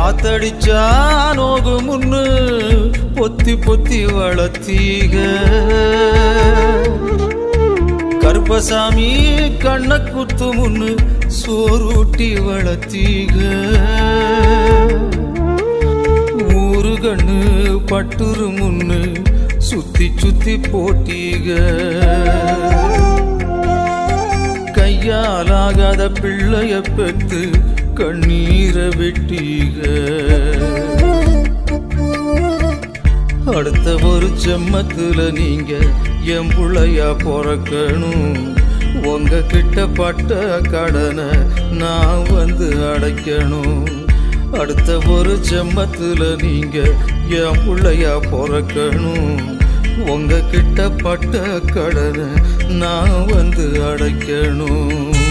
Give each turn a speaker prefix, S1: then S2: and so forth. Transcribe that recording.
S1: காத்தடிச்சா நோகு முன்னு பொத்தி பொத்தி வளர்த்தீக கருப்பசாமி கண்ண குத்து முன்னு சோறுட்டி வளர்த்தீக ஊரு கண்ணு பட்டுரு முன்னு சுத்தி சுத்தி போட்டீக கையாலாகாத பிள்ளைய பெத்து கண்ணீரை வெட்டீக அடுத்த ஒரு ஜென்மத்துல நீங்க என் புள்ளையா பிறக்கணும் உங்க கிட்ட பட்ட கடனை நான் வந்து அடைக்கணும் அடுத்த ஒரு ஜென்மத்துல நீங்க என் புள்ளையா பிறக்கணும் உங்க கிட்ட பட்ட கடனை நான் வந்து அடைக்கணும்